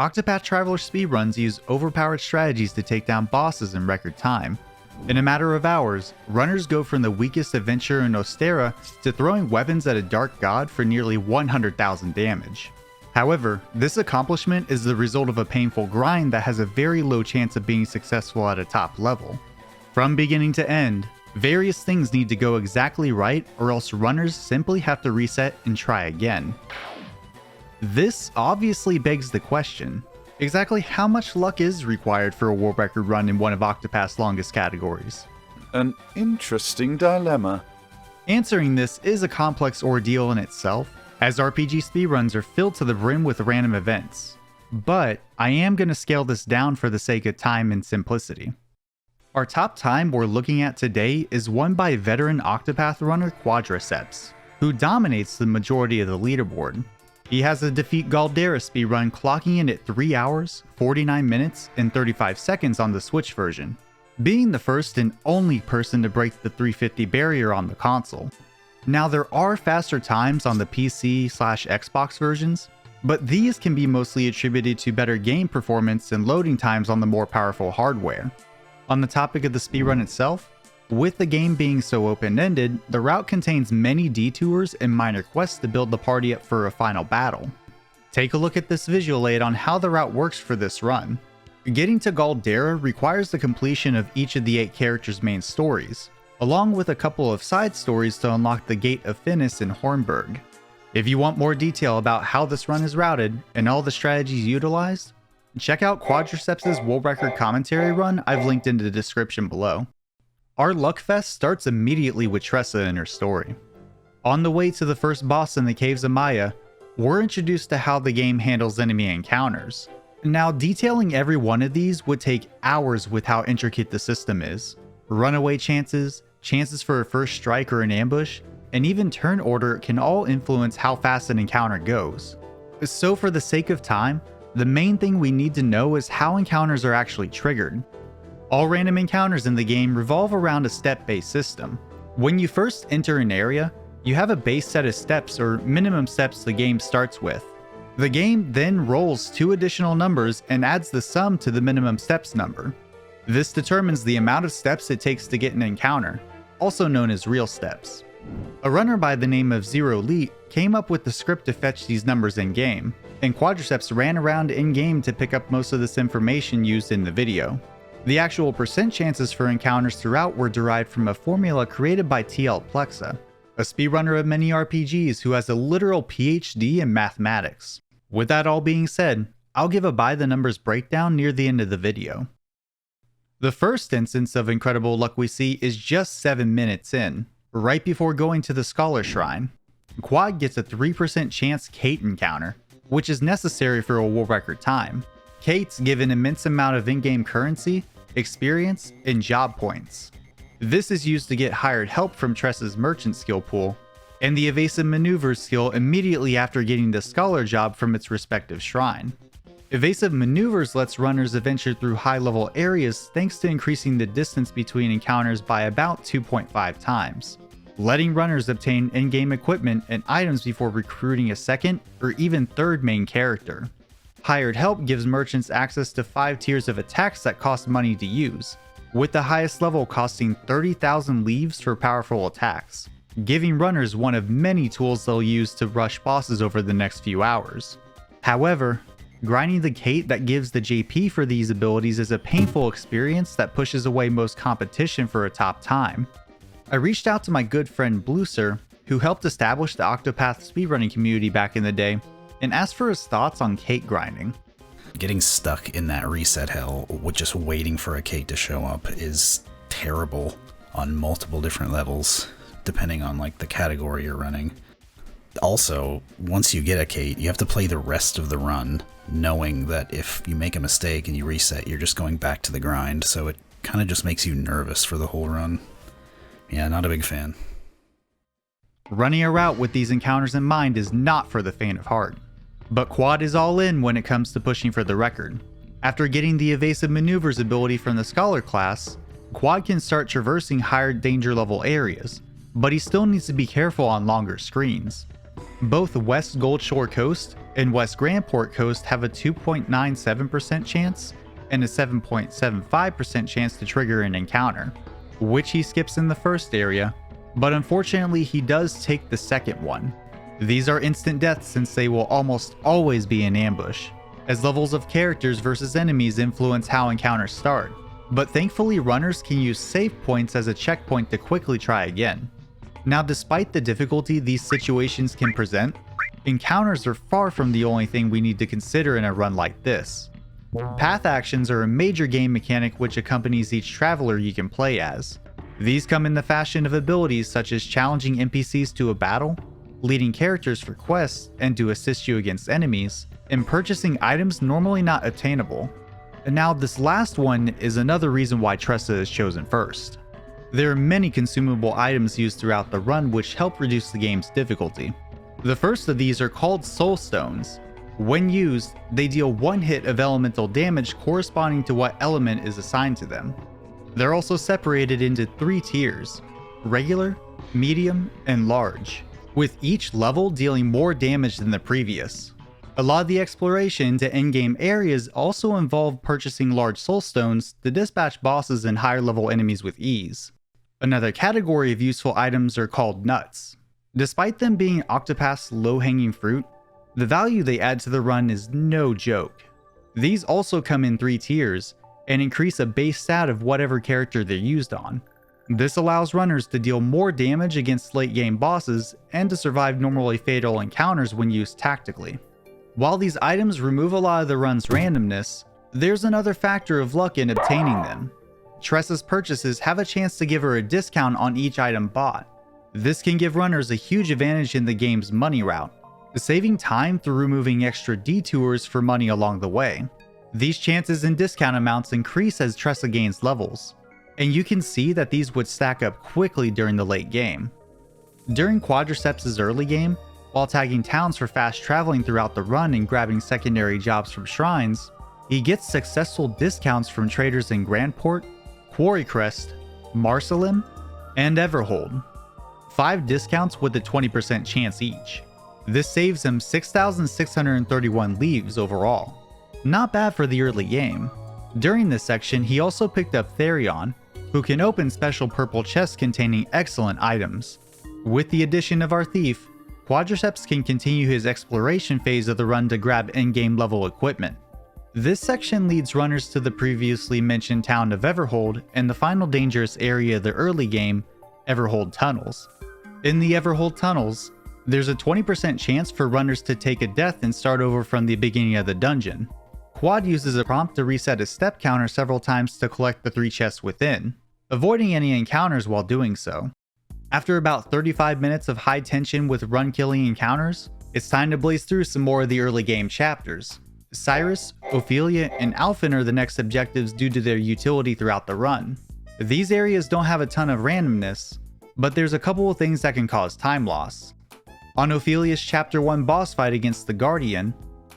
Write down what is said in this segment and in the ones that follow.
Octopath Traveler speedruns use overpowered strategies to take down bosses in record time. In a matter of hours, runners go from the weakest adventurer in Ostera to throwing weapons at a dark god for nearly 100,000 damage. However, this accomplishment is the result of a painful grind that has a very low chance of being successful at a top level. From beginning to end, various things need to go exactly right, or else runners simply have to reset and try again. This obviously begs the question, exactly how much luck is required for a world record run in one of Octopath's longest categories? An interesting dilemma. Answering this is a complex ordeal in itself, as RPG speedruns are filled to the brim with random events. But I am going to scale this down for the sake of time and simplicity. Our top time we're looking at today is won by veteran Octopath runner Quadraaceps, who dominates the majority of the leaderboard. He has a defeat Galdera speedrun clocking in at 3 hours, 49 minutes, and 35 seconds on the Switch version, being the first and only person to break the 350 barrier on the console. Now there are faster times on the PC/Xbox versions, but these can be mostly attributed to better game performance and loading times on the more powerful hardware. On the topic of the speedrun itself, with the game being so open-ended, the route contains many detours and minor quests to build the party up for a final battle. Take a look at this visual aid on how the route works for this run. Getting to Galdera requires the completion of each of the 8 characters' main stories, along with a couple of side stories to unlock the Gate of Finis and Hornburg. If you want more detail about how this run is routed and all the strategies utilized, check out Quadraaceps' world record commentary run I've linked in the description below. Our Luckfest starts immediately with Tressa and her story. On the way to the first boss in the Caves of Maya, we're introduced to how the game handles enemy encounters. Now, detailing every one of these would take hours with how intricate the system is. Runaway chances, chances for a first strike or an ambush, and even turn order can all influence how fast an encounter goes. So for the sake of time, the main thing we need to know is how encounters are actually triggered. All random encounters in the game revolve around a step-based system. When you first enter an area, you have a base set of steps or minimum steps the game starts with. The game then rolls 2 additional numbers and adds the sum to the minimum steps number. This determines the amount of steps it takes to get an encounter, also known as real steps. A runner by the name of Zero Elite came up with the script to fetch these numbers in-game, and Quadraaceps ran around in-game to pick up most of this information used in the video. The actual percent chances for encounters throughout were derived from a formula created by TL Plexa, a speedrunner of many RPGs who has a literal PhD in mathematics. With that all being said, I'll give a by the numbers breakdown near the end of the video. The first instance of incredible luck we see is just 7 minutes in, right before going to the Scholar Shrine. Quad gets a 3% chance cait encounter, which is necessary for a world record time. Caits give an immense amount of in-game currency, experience, and job points. This is used to get hired help from Tressa's merchant skill pool, and the evasive maneuvers skill immediately after getting the scholar job from its respective shrine. Evasive maneuvers lets runners adventure through high-level areas thanks to increasing the distance between encounters by about 2.5 times, letting runners obtain in-game equipment and items before recruiting a second or even third main character. Hired help gives merchants access to 5 tiers of attacks that cost money to use, with the highest level costing 30,000 leaves for powerful attacks, giving runners one of many tools they'll use to rush bosses over the next few hours. However, grinding the cait that gives the JP for these abilities is a painful experience that pushes away most competition for a top time. I reached out to my good friend Blueser, who helped establish the Octopath speedrunning community back in the day, and asked for his thoughts on cait grinding. Getting stuck in that reset hell with just waiting for a cait to show up is terrible on multiple different levels, depending on like the category you're running. Also, once you get a cait, you have to play the rest of the run knowing that if you make a mistake and you reset, you're just going back to the grind, so it kind of just makes you nervous for the whole run. Yeah, not a big fan. Running a route with these encounters in mind is not for the faint of heart. But Quad is all in when it comes to pushing for the record. After getting the evasive maneuvers ability from the Scholar class, Quad can start traversing higher danger level areas, but he still needs to be careful on longer screens. Both West Gold Shore Coast and West Grandport Coast have a 2.97% chance and a 7.75% chance to trigger an encounter, which he skips in the first area, but unfortunately he does take the second one. These are instant deaths since they will almost always be in ambush, as levels of characters versus enemies influence how encounters start, but thankfully runners can use save points as a checkpoint to quickly try again. Now, despite the difficulty these situations can present, encounters are far from the only thing we need to consider in a run like this. Path actions are a major game mechanic which accompanies each traveler you can play as. These come in the fashion of abilities such as challenging NPCs to a battle, leading characters for quests and to assist you against enemies, and purchasing items normally not attainable. And now this last one is another reason why Tressa is chosen first. There are many consumable items used throughout the run which help reduce the game's difficulty. The first of these are called Soul Stones. When used, they deal one hit of elemental damage corresponding to what element is assigned to them. They're also separated into 3 tiers: regular, medium, and large, with each level dealing more damage than the previous. A lot of the exploration into endgame areas also involve purchasing large soul stones to dispatch bosses and higher level enemies with ease. Another category of useful items are called nuts. Despite them being Octopath's low-hanging fruit, the value they add to the run is no joke. These also come in 3 tiers and increase a base stat of whatever character they're used on. This allows runners to deal more damage against late game bosses and to survive normally fatal encounters when used tactically. While these items remove a lot of the run's randomness, there's another factor of luck in obtaining them. Tressa's purchases have a chance to give her a discount on each item bought. This can give runners a huge advantage in the game's money route, saving time through removing extra detours for money along the way. These chances and discount amounts increase as Tressa gains levels, and you can see that these would stack up quickly during the late game. During Quadraaceps' early game, while tagging towns for fast traveling throughout the run and grabbing secondary jobs from shrines, he gets successful discounts from traders in Grandport, Quarrycrest, Marsalim, and Everhold. 5 discounts with a 20% chance each. This saves him 6,631 leaves overall. Not bad for the early game. During this section, he also picked up Therion, who can open special purple chests containing excellent items. With the addition of our thief, Quadraaceps can continue his exploration phase of the run to grab endgame level equipment. This section leads runners to the previously mentioned town of Everhold and the final dangerous area of the early game, Everhold Tunnels. In the Everhold Tunnels, there's a 20% chance for runners to take a death and start over from the beginning of the dungeon. Quad uses a prompt to reset his step counter several times to collect the 3 chests within, avoiding any encounters while doing so. After about 35 minutes of high tension with run-killing encounters, it's time to blaze through some more of the early game chapters. Cyrus, Ophelia, and Alphen are the next objectives due to their utility throughout the run. These areas don't have a ton of randomness, but there's a couple of things that can cause time loss. On Ophelia's Chapter 1 boss fight against the Guardian,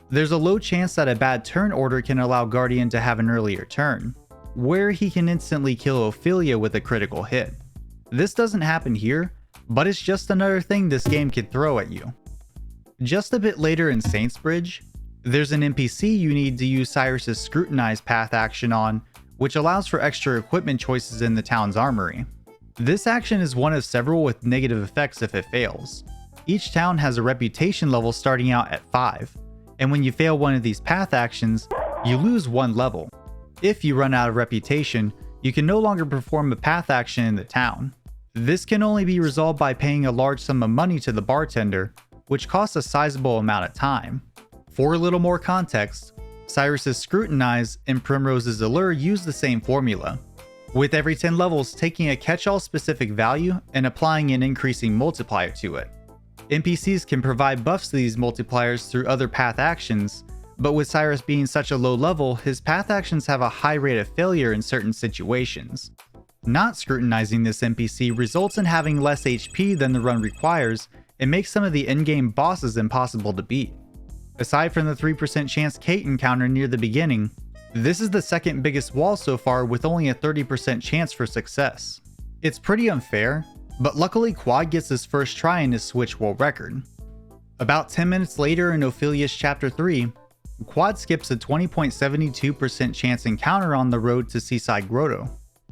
there's a low chance that a bad turn order can allow Guardian to have an earlier turn, where he can instantly kill Ophelia with a critical hit. This doesn't happen here, but it's just another thing this game could throw at you. Just a bit later in Saints Bridge, there's an NPC you need to use Cyrus's Scrutinize path action on, which allows for extra equipment choices in the town's armory. This action is one of several with negative effects if it fails. Each town has a reputation level starting out at 5, and when you fail one of these path actions, you lose 1 level. If you run out of reputation, you can no longer perform a path action in the town. This can only be resolved by paying a large sum of money to the bartender, which costs a sizable amount of time. For a little more context, Cyrus's Scrutinize and Primrose's Allure use the same formula, with every 10 levels taking a catch-all specific value and applying an increasing multiplier to it. NPCs can provide buffs to these multipliers through other path actions, but with Cyrus being such a low level, his path actions have a high rate of failure in certain situations. Not scrutinizing this NPC results in having less HP than the run requires and makes some of the endgame bosses impossible to beat. Aside from the 3% chance cait encounter near the beginning, this is the second biggest wall so far with only a 30% chance for success. It's pretty unfair, but luckily Quad gets his first try in his Switch world record. About 10 minutes later in Ophelia's Chapter 3, Quad skips a 20.72% chance encounter on the road to Seaside Grotto,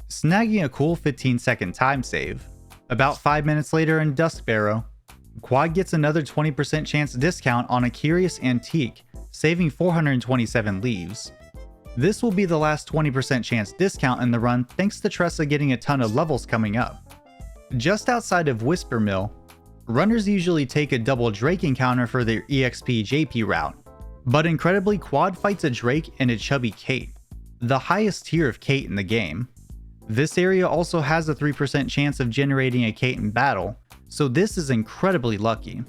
snagging a cool 15-second time save. About 5 minutes later in Dusk Barrow, Quad gets another 20% chance discount on a curious antique, saving 427 leaves. This will be the last 20% chance discount in the run thanks to Tressa getting a ton of levels coming up. Just outside of Whisper Mill, runners usually take a double Drake encounter for their EXP JP route, but incredibly Quad fights a Drake and a chubby cait, the highest tier of cait in the game. This area also has a 3% chance of generating a cait in battle, so this is incredibly lucky.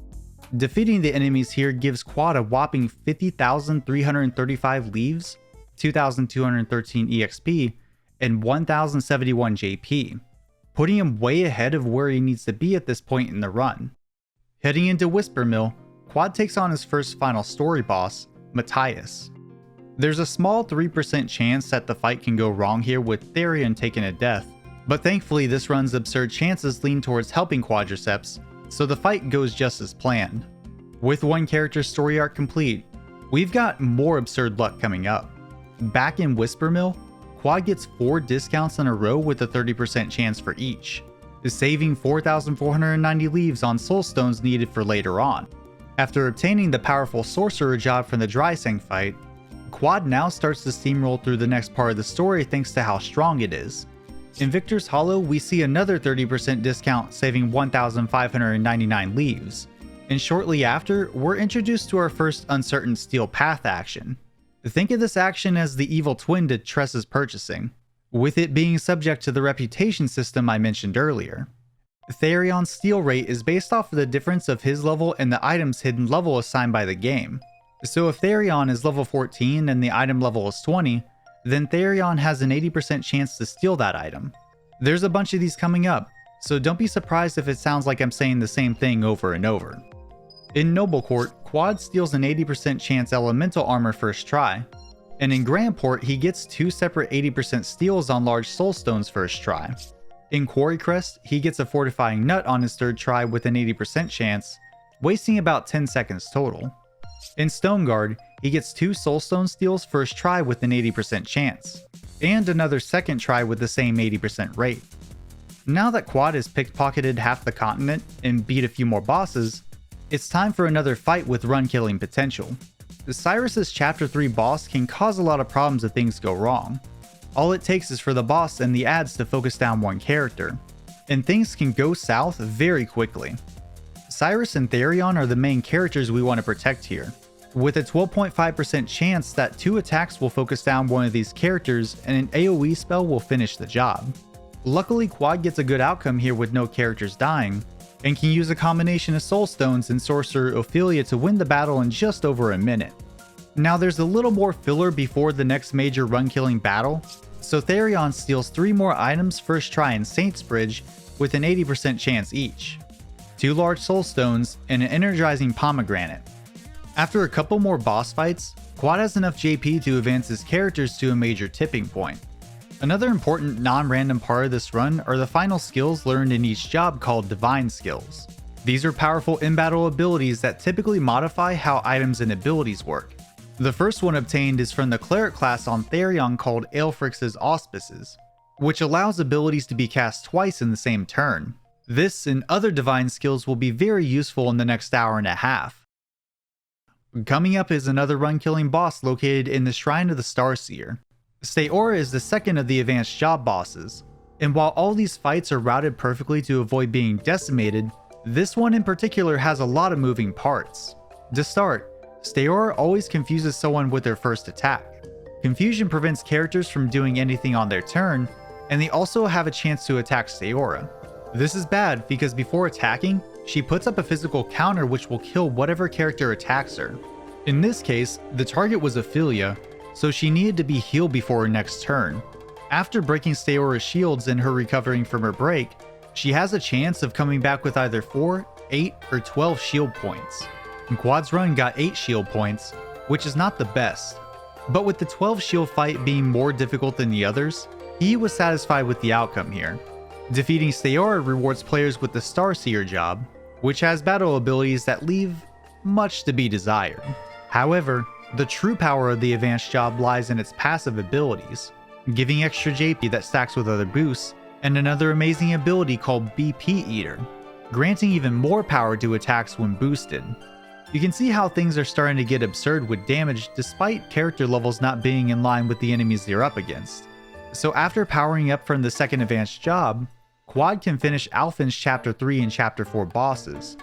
Defeating the enemies here gives Quad a whopping 50,335 leaves, 2,213 EXP, and 1,071 JP, putting him way ahead of where he needs to be at this point in the run. Heading into Whisper Mill, Quad takes on his first final story boss, Matthias. There's a small 3% chance that the fight can go wrong here with Therion taking a death, but thankfully this run's absurd chances lean towards helping Quadraaceps, so the fight goes just as planned. With one character's story arc complete, we've got more absurd luck coming up. Back in Whisper Mill, Quad gets 4 discounts in a row with a 30% chance for each, saving 4,490 leaves on soul stones needed for later on. After obtaining the powerful sorcerer job from the Drysang fight, Quad now starts to steamroll through the next part of the story thanks to how strong it is. In Victor's Hollow, we see another 30% discount saving 1,599 leaves, and shortly after, we're introduced to our first Uncertain Steel Path action. Think of this action as the evil twin to Tressa's purchasing, with it being subject to the reputation system I mentioned earlier. Therion's steal rate is based off of the difference of his level and the item's hidden level assigned by the game. So if Therion is level 14 and the item level is 20, then Therion has an 80% chance to steal that item. There's a bunch of these coming up, so don't be surprised if it sounds like I'm saying the same thing over and over. In Noble Court, Quad steals an 80% chance elemental armor first try, and in Grandport he gets 2 separate 80% steals on large soulstones first try. In Quarry Crest, he gets a fortifying nut on his third try with an 80% chance, wasting about 10 seconds total. In Stoneguard, he gets 2 soulstone steals first try with an 80% chance, and another second try with the same 80% rate. Now that Quad has pickpocketed half the continent and beat a few more bosses, it's time for another fight with run-killing potential. Cyrus's Chapter 3 boss can cause a lot of problems if things go wrong. All it takes is for the boss and the ads to focus down one character, and things can go south very quickly. Cyrus and Therion are the main characters we want to protect here, with a 12.5% chance that 2 attacks will focus down one of these characters and an AoE spell will finish the job. Luckily, Quad gets a good outcome here with no characters dying, and can use a combination of soul stones and Sorcerer Ophelia to win the battle in just over a minute. Now there's a little more filler before the next major run-killing battle, so Therion steals 3 more items first try in Saint's Bridge with an 80% chance each, 2 large soul stones, and an energizing pomegranate. After a couple more boss fights, Quad has enough JP to advance his characters to a major tipping point. Another important non-random part of this run are the final skills learned in each job called Divine Skills. These are powerful in-battle abilities that typically modify how items and abilities work. The first one obtained is from the Cleric class on Therion called Aelfrix's Auspices, which allows abilities to be cast twice in the same turn. This and other divine skills will be very useful in the next hour and a half. Coming up is another run-killing boss located in the Shrine of the Starseer. Steora is the second of the advanced job bosses, and while all these fights are routed perfectly to avoid being decimated, this one in particular has a lot of moving parts. To start, Steora always confuses someone with their first attack. Confusion prevents characters from doing anything on their turn, and they also have a chance to attack Steora. This is bad because before attacking, she puts up a physical counter which will kill whatever character attacks her. In this case, the target was Ophelia, so she needed to be healed before her next turn. After breaking Steora's shields and her recovering from her break, she has a chance of coming back with either 4, 8, or 12 shield points. Quad's run got 8 shield points, which is not the best, but with the 12 shield fight being more difficult than the others, he was satisfied with the outcome here. Defeating Steora rewards players with the Starseer job, which has battle abilities that leave much to be desired. However, the true power of the advanced job lies in its passive abilities, giving extra JP that stacks with other boosts, and another amazing ability called BP Eater, granting even more power to attacks when boosted. You can see how things are starting to get absurd with damage despite character levels not being in line with the enemies they're up against. So after powering up from the second advanced job, Quad can finish Alphen's Chapter 3 and Chapter 4 bosses.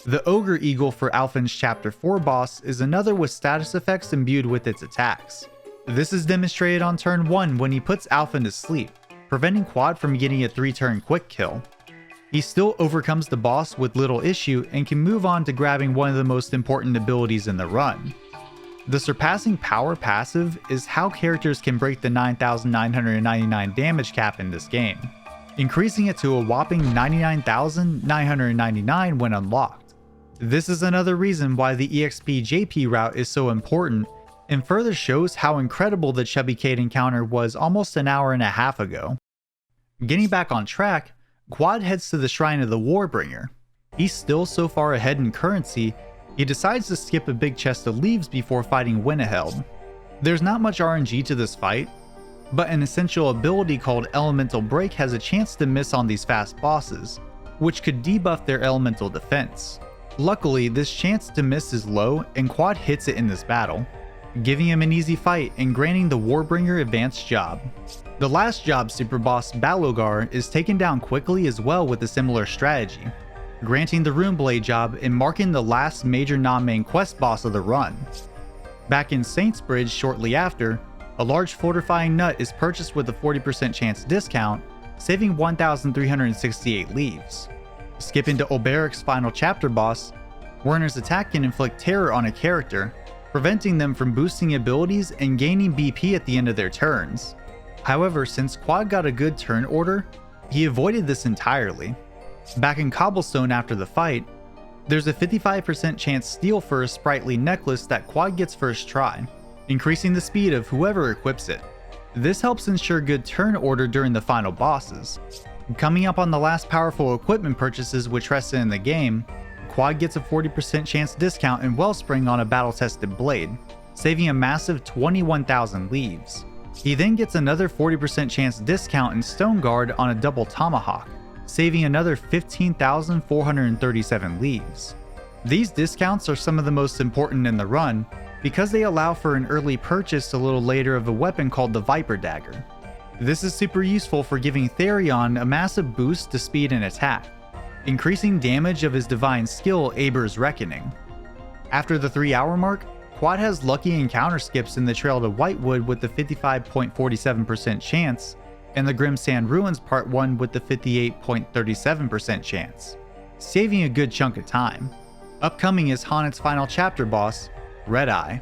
The Ogre Eagle for Alphen's Chapter 4 boss is another with status effects imbued with its attacks. This is demonstrated on turn 1 when he puts Alphen to sleep, preventing Quad from getting a 3-turn quick kill. He still overcomes the boss with little issue and can move on to grabbing one of the most important abilities in the run. The Surpassing Power passive is how characters can break the 9,999 damage cap in this game, increasing it to a whopping 99,999 when unlocked. This is another reason why the EXP JP route is so important, and further shows how incredible the Chubby Cait encounter was almost an hour and a half ago. Getting back on track, Quad heads to the Shrine of the Warbringer. He's still so far ahead in currency, he decides to skip a big chest of leaves before fighting Winneheld. There's not much RNG to this fight, but an essential ability called Elemental Break has a chance to miss on these fast bosses, which could debuff their elemental defense. Luckily, this chance to miss is low and Quad hits it in this battle, giving him an easy fight and granting the Warbringer advanced job. The last job super boss Balogar is taken down quickly as well with a similar strategy, granting the Runeblade job and marking the last major non-main quest boss of the run. Back in Saints Bridge shortly after, a large fortifying nut is purchased with a 40% chance discount, saving 1,368 leaves. Skipping to Olberic's final chapter boss, Werner's attack can inflict terror on a character, preventing them from boosting abilities and gaining BP at the end of their turns. However, since Quad got a good turn order, he avoided this entirely. Back in Cobblestone after the fight, there's a 55% chance steal for a sprightly necklace that Quad gets first try, increasing the speed of whoever equips it. This helps ensure good turn order during the final bosses. Coming up on the last powerful equipment purchases with Tressa in the game, Quad gets a 40% chance discount in Wellspring on a battle-tested blade, saving a massive 21,000 leaves. He then gets another 40% chance discount in Stone Guard on a double tomahawk, saving another 15,437 leaves. These discounts are some of the most important in the run because they allow for an early purchase a little later of a weapon called the Viper Dagger. This is super useful for giving Therion a massive boost to speed and attack, increasing damage of his divine skill Aber's Reckoning. After the 3-hour mark, Quad has lucky encounter skips in the Trail to Whitewood with the 55.47% chance, and the Grim Sand Ruins Part 1 with the 58.37% chance, saving a good chunk of time. Upcoming is Honnet's final chapter boss, Red Eye.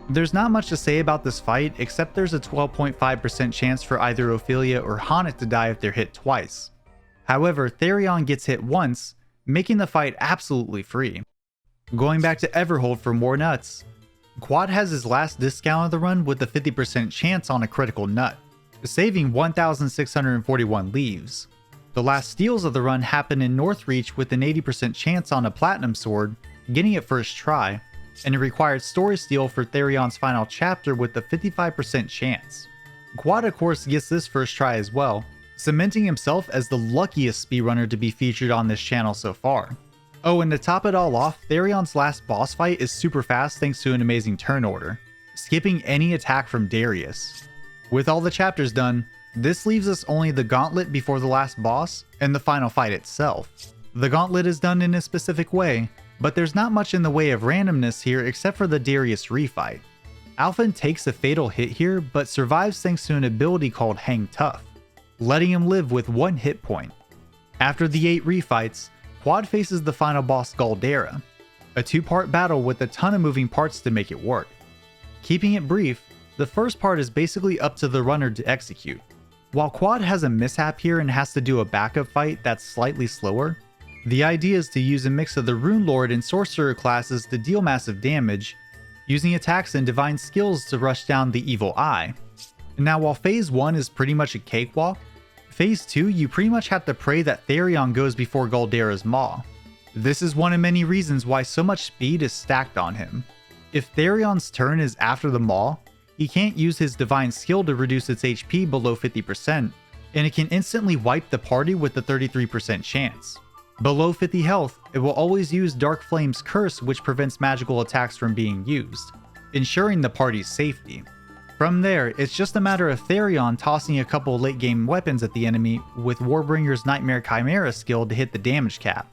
There's not much to say about this fight except there's a 12.5% chance for either Ophelia or Honnet to die if they're hit twice. However, Therion gets hit once, making the fight absolutely free. Going back to Everhold for more nuts, Quad has his last discount of the run with a 50% chance on a critical nut, saving 1,641 leaves. The last steals of the run happen in Northreach with an 80% chance on a platinum sword, getting it first try, and it required story steal for Therion's final chapter with a 55% chance. Quad of course gets this first try as well, cementing himself as the luckiest speedrunner to be featured on this channel so far. Oh, and to top it all off, Therion's last boss fight is super fast thanks to an amazing turn order, skipping any attack from Darius. With all the chapters done, this leaves us only the gauntlet before the last boss and the final fight itself. The gauntlet is done in a specific way, but there's not much in the way of randomness here except for the Darius refight. Alphen takes a fatal hit here but survives thanks to an ability called Hang Tough, letting him live with 1 hit point. After the 8 refights, Quad faces the final boss Galdera, a 2-part battle with a ton of moving parts to make it work. Keeping it brief, the first part is basically up to the runner to execute. While Quad has a mishap here and has to do a backup fight that's slightly slower, the idea is to use a mix of the Rune Lord and Sorcerer classes to deal massive damage, using attacks and divine skills to rush down the Evil Eye. Now while Phase 1 is pretty much a cakewalk, Phase 2 you pretty much have to pray that Therion goes before Galdera's Maw. This is one of many reasons why so much speed is stacked on him. If Therion's turn is after the Maw, he can't use his Divine Skill to reduce its HP below 50%, and it can instantly wipe the party with a 33% chance. Below 50 health, it will always use Dark Flame's Curse, which prevents magical attacks from being used, ensuring the party's safety. From there, it's just a matter of Therion tossing a couple late game weapons at the enemy with Warbringer's Nightmare Chimera skill to hit the damage cap.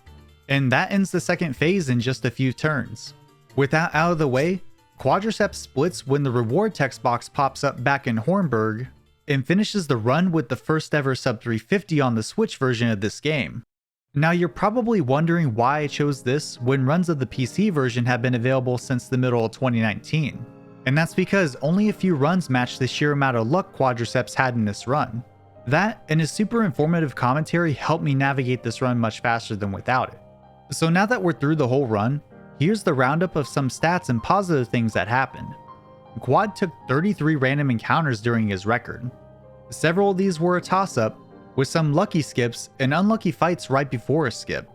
And that ends the second phase in just a few turns. With that out of the way, Quadraaceps splits when the reward text box pops up back in Hornburg, and finishes the run with the first ever sub 350 on the Switch version of this game. Now you're probably wondering why I chose this when runs of the PC version have been available since the middle of 2019. And that's because only a few runs match the sheer amount of luck Quadraaceps had in this run. That and his super informative commentary helped me navigate this run much faster than without it. So now that we're through the whole run, here's the roundup of some stats and positive things that happened. Quad took 33 random encounters during his record. Several of these were a toss-up, with some lucky skips and unlucky fights right before a skip.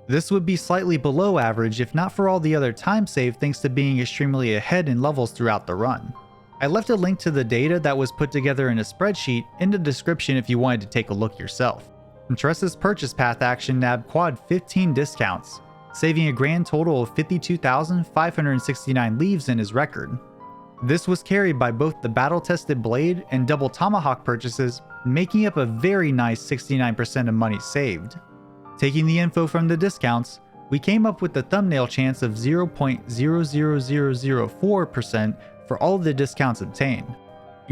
This would be slightly below average if not for all the other time saved thanks to being extremely ahead in levels throughout the run. I left a link to the data that was put together in a spreadsheet in the description if you wanted to take a look yourself. Tressa's purchase path action nabbed Quad 15 discounts, saving a grand total of 52,569 leaves in his record. This was carried by both the battle-tested blade and double tomahawk purchases, making up a very nice 69% of money saved. Taking the info from the discounts, we came up with the thumbnail chance of 0.00004% for all of the discounts obtained.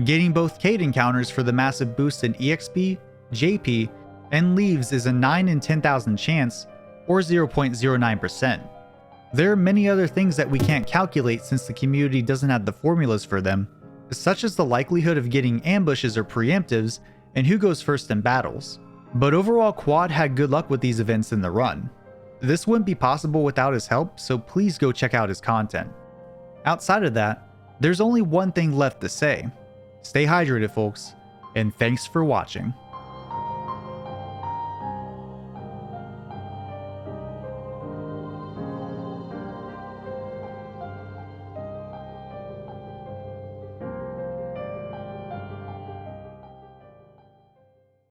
Getting both cait encounters for the massive boost in EXP, JP, and leaves is a 9 in 10,000 chance, or 0.09%. There are many other things that we can't calculate since the community doesn't have the formulas for them, such as the likelihood of getting ambushes or preemptives, and who goes first in battles. But overall, Quad had good luck with these events in the run. This wouldn't be possible without his help, so please go check out his content. Outside of that, there's only one thing left to say. Stay hydrated, folks, and thanks for watching.